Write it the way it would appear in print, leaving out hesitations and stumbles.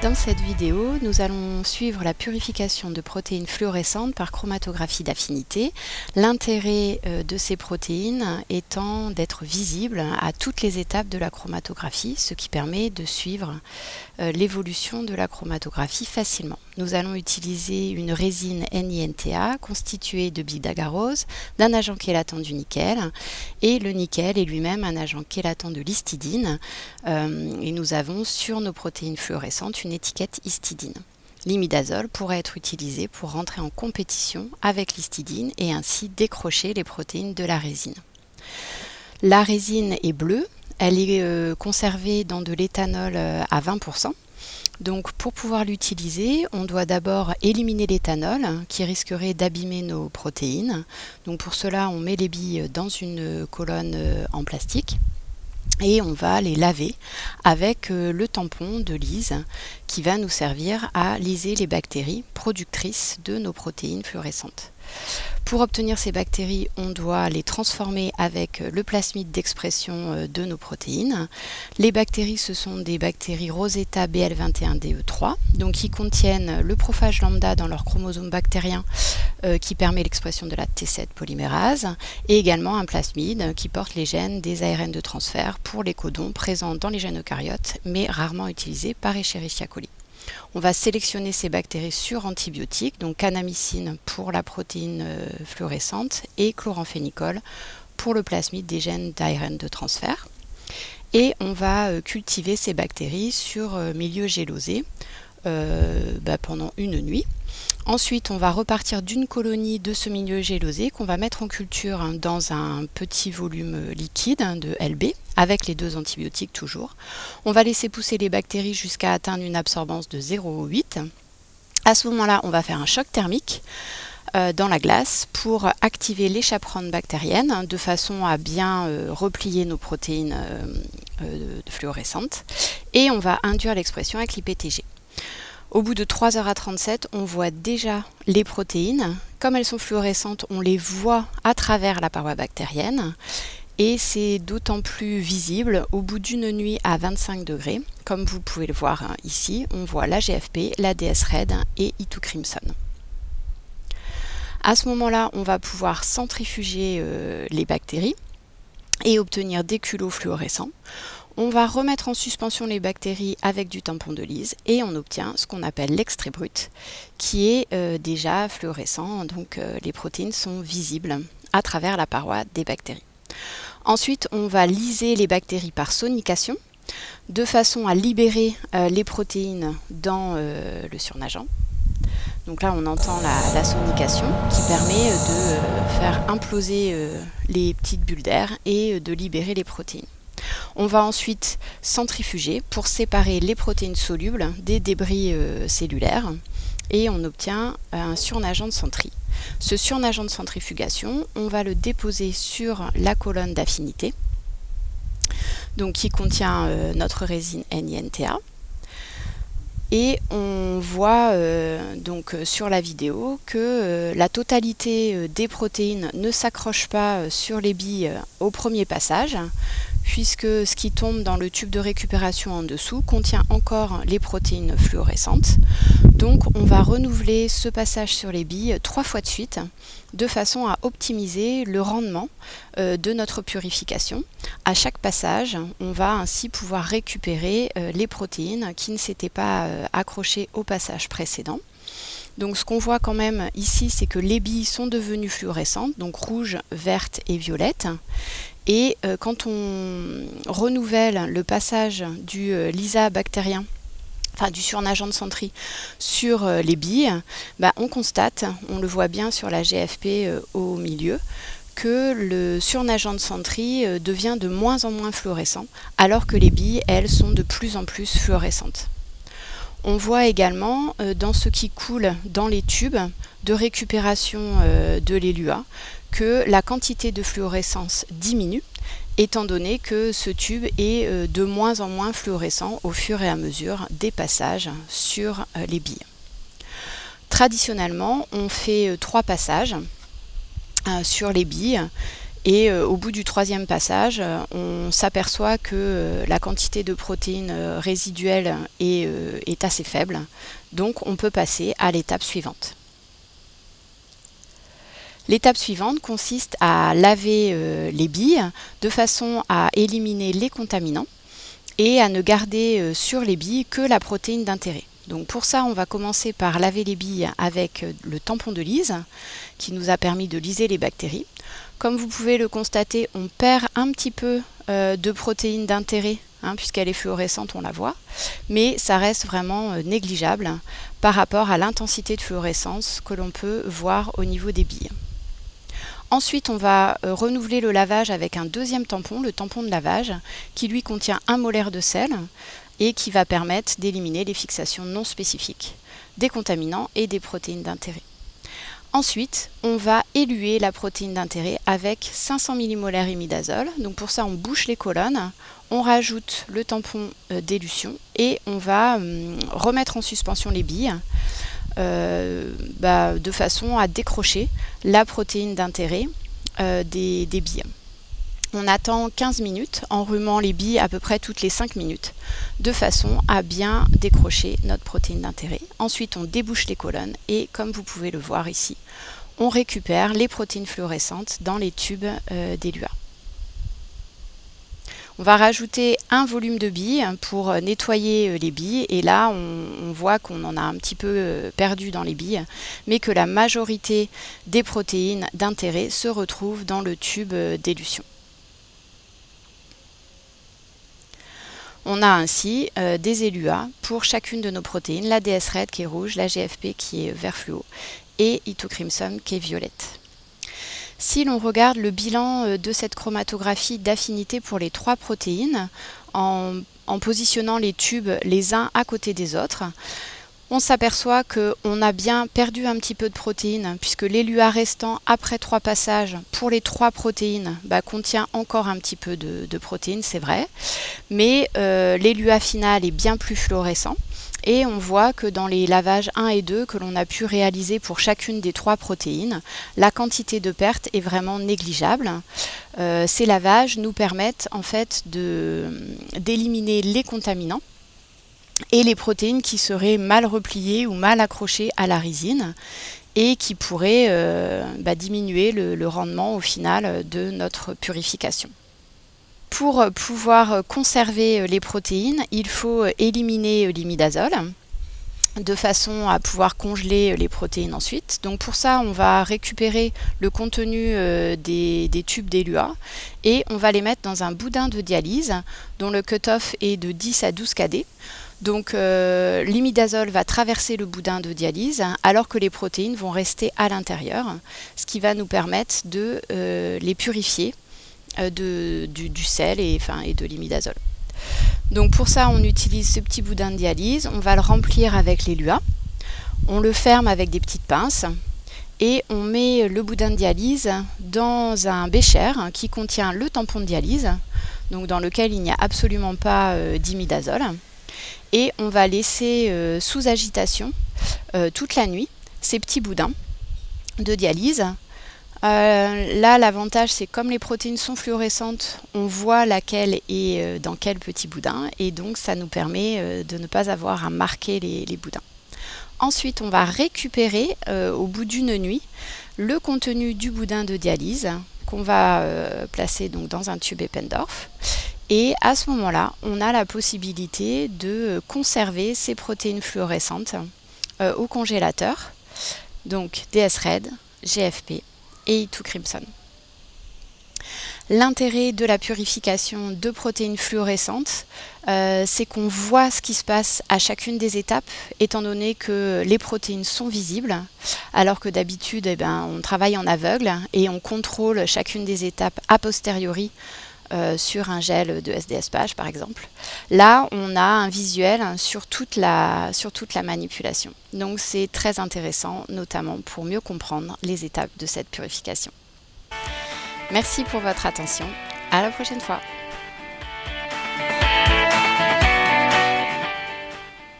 Dans cette vidéo, nous allons suivre la purification de protéines fluorescentes par chromatographie d'affinité. L'intérêt de ces protéines étant d'être visibles à toutes les étapes de la chromatographie, ce qui permet de suivre l'évolution de la chromatographie facilement. Nous allons utiliser une résine NiNTA constituée de billes d'agarose, d'un agent chélatant du nickel, et le nickel est lui-même un agent chélatant de l'histidine, et nous avons sur nos protéines fluorescentes une étiquette histidine. L'imidazole pourrait être utilisé pour rentrer en compétition avec l'histidine et ainsi décrocher les protéines de la résine. La résine est bleue, elle est conservée dans de l'éthanol à 20%. Donc pour pouvoir l'utiliser, on doit d'abord éliminer l'éthanol qui risquerait d'abîmer nos protéines. Donc pour cela, on met les billes dans une colonne en plastique et on va les laver avec le tampon de lise qui va nous servir à liser les bactéries productrices de nos protéines fluorescentes. Pour obtenir ces bactéries, on doit les transformer avec le plasmide d'expression de nos protéines. Les bactéries, ce sont des bactéries Rosetta BL21DE3, donc qui contiennent le prophage lambda dans leur chromosome bactérien qui permet l'expression de la T7 polymérase, et également un plasmide qui porte les gènes des ARN de transfert pour les codons présents dans les gènes eucaryotes, mais rarement utilisés par Escherichia coli. On va sélectionner ces bactéries sur antibiotiques, donc kanamycine pour la protéine fluorescente et chloramphénicol pour le plasmide des gènes d'ARN de transfert. Et on va cultiver ces bactéries sur milieu gélosé pendant une nuit. Ensuite, on va repartir d'une colonie de ce milieu gélosé qu'on va mettre en culture dans un petit volume liquide de LB, avec les 2 antibiotiques toujours. On va laisser pousser les bactéries jusqu'à atteindre une absorbance de 0,8. À ce moment-là, on va faire un choc thermique dans la glace pour activer les chaperones bactériennes de façon à bien replier nos protéines fluorescentes. Et on va induire l'expression avec l'IPTG. Au bout de 3h37, on voit déjà les protéines. Comme elles sont fluorescentes, on les voit à travers la paroi bactérienne. Et c'est d'autant plus visible au bout d'une nuit à 25 degrés. Comme vous pouvez le voir ici, on voit la GFP, la DS Red et E2 Crimson. À ce moment-là, on va pouvoir centrifuger les bactéries et obtenir des culots fluorescents. On va remettre en suspension les bactéries avec du tampon de lise et on obtient ce qu'on appelle l'extrait brut qui est déjà fluorescent, donc les protéines sont visibles à travers la paroi des bactéries. Ensuite, on va liser les bactéries par sonication de façon à libérer les protéines dans le surnageant. Donc là, on entend la sonication qui permet de faire imploser les petites bulles d'air et de libérer les protéines. On va ensuite centrifuger pour séparer les protéines solubles des débris cellulaires et on obtient un surnageant de centri. Ce surnageant de centrifugation, on va le déposer sur la colonne d'affinité, donc qui contient notre résine NiNTA. Et on voit donc sur la vidéo que la totalité des protéines ne s'accroche pas sur les billes au premier passage, puisque ce qui tombe dans le tube de récupération en dessous contient encore les protéines fluorescentes. Donc on va renouveler ce passage sur les billes 3 fois de suite, de façon à optimiser le rendement de notre purification. À chaque passage, on va ainsi pouvoir récupérer les protéines qui ne s'étaient pas accrochées au passage précédent. Donc ce qu'on voit quand même ici, c'est que les billes sont devenues fluorescentes, donc rouges, vertes et violettes. Et quand on renouvelle le passage du LISA bactérien, enfin du surnageant de centri sur les billes, on constate, on le voit bien sur la GFP au milieu, que le surnageant de centri devient de moins en moins fluorescent, alors que les billes, elles, sont de plus en plus fluorescentes. On voit également dans ce qui coule dans les tubes de récupération de l'ELUA que la quantité de fluorescence diminue, étant donné que ce tube est de moins en moins fluorescent au fur et à mesure des passages sur les billes. Traditionnellement, on fait 3 passages sur les billes Et au bout du 3e passage, on s'aperçoit que la quantité de protéines résiduelles est assez faible. Donc on peut passer à l'étape suivante. L'étape suivante consiste à laver les billes de façon à éliminer les contaminants et à ne garder sur les billes que la protéine d'intérêt. Donc pour ça, on va commencer par laver les billes avec le tampon de lise qui nous a permis de liser les bactéries. Comme vous pouvez le constater, on perd un petit peu de protéine d'intérêt, puisqu'elle est fluorescente, on la voit, mais ça reste vraiment négligeable par rapport à l'intensité de fluorescence que l'on peut voir au niveau des billes. Ensuite, on va renouveler le lavage avec un 2e tampon, le tampon de lavage, qui lui contient 1 molaire de sel et qui va permettre d'éliminer les fixations non spécifiques, des contaminants et des protéines d'intérêt. Ensuite, on va éluer la protéine d'intérêt avec 500 millimolaires imidazole. Donc pour ça, on bouche les colonnes, on rajoute le tampon d'élution et on va remettre en suspension les billes de façon à décrocher la protéine d'intérêt des billes. On attend 15 minutes en rumant les billes à peu près toutes les 5 minutes de façon à bien décrocher notre protéine d'intérêt. Ensuite, on débouche les colonnes et comme vous pouvez le voir ici, on récupère les protéines fluorescentes dans les tubes d'ELUA. On va rajouter un volume de billes pour nettoyer les billes et là on voit qu'on en a un petit peu perdu dans les billes mais que la majorité des protéines d'intérêt se retrouvent dans le tube d'élution. On a ainsi des ELUA pour chacune de nos protéines, la DS-Red qui est rouge, la GFP qui est vert fluo et E2-Crimson qui est violette. Si l'on regarde le bilan de cette chromatographie d'affinité pour les 3 protéines, en positionnant les tubes les uns à côté des autres, on s'aperçoit qu'on a bien perdu un petit peu de protéines puisque l'ELUA restant après 3 passages pour les 3 protéines contient encore un petit peu de protéines, c'est vrai, mais l'ELUA final est bien plus fluorescent. Et on voit que dans les lavages 1 et 2 que l'on a pu réaliser pour chacune des 3 protéines, la quantité de perte est vraiment négligeable. Ces lavages nous permettent en fait d'éliminer les contaminants et les protéines qui seraient mal repliées ou mal accrochées à la résine et qui pourraient diminuer le rendement au final de notre purification. Pour pouvoir conserver les protéines, il faut éliminer l'imidazole de façon à pouvoir congeler les protéines ensuite. Donc pour ça, on va récupérer le contenu des tubes d'ELUA et on va les mettre dans un boudin de dialyse dont le cutoff est de 10 à 12 kD. Donc l'imidazole va traverser le boudin de dialyse alors que les protéines vont rester à l'intérieur, ce qui va nous permettre de les purifier du sel et de l'imidazole. Donc pour ça, on utilise ce petit boudin de dialyse, on va le remplir avec l'ELUA, on le ferme avec des petites pinces et on met le boudin de dialyse dans un bécher qui contient le tampon de dialyse, donc dans lequel il n'y a absolument pas d'imidazole. Et on va laisser sous agitation toute la nuit ces petits boudins de dialyse. Là, l'avantage, c'est comme les protéines sont fluorescentes, on voit laquelle est dans quel petit boudin et donc ça nous permet de ne pas avoir à marquer les boudins. Ensuite, on va récupérer au bout d'une nuit le contenu du boudin de dialyse qu'on va placer donc dans un tube Eppendorf. Et à ce moment-là, on a la possibilité de conserver ces protéines fluorescentes au congélateur, donc DS-Red, GFP et E2-Crimson. L'intérêt de la purification de protéines fluorescentes, c'est qu'on voit ce qui se passe à chacune des étapes, étant donné que les protéines sont visibles, alors que d'habitude, on travaille en aveugle et on contrôle chacune des étapes a posteriori sur un gel de SDS-PAGE par exemple. Là, on a un visuel sur toute la manipulation. Donc c'est très intéressant, notamment pour mieux comprendre les étapes de cette purification. Merci pour votre attention. À la prochaine fois.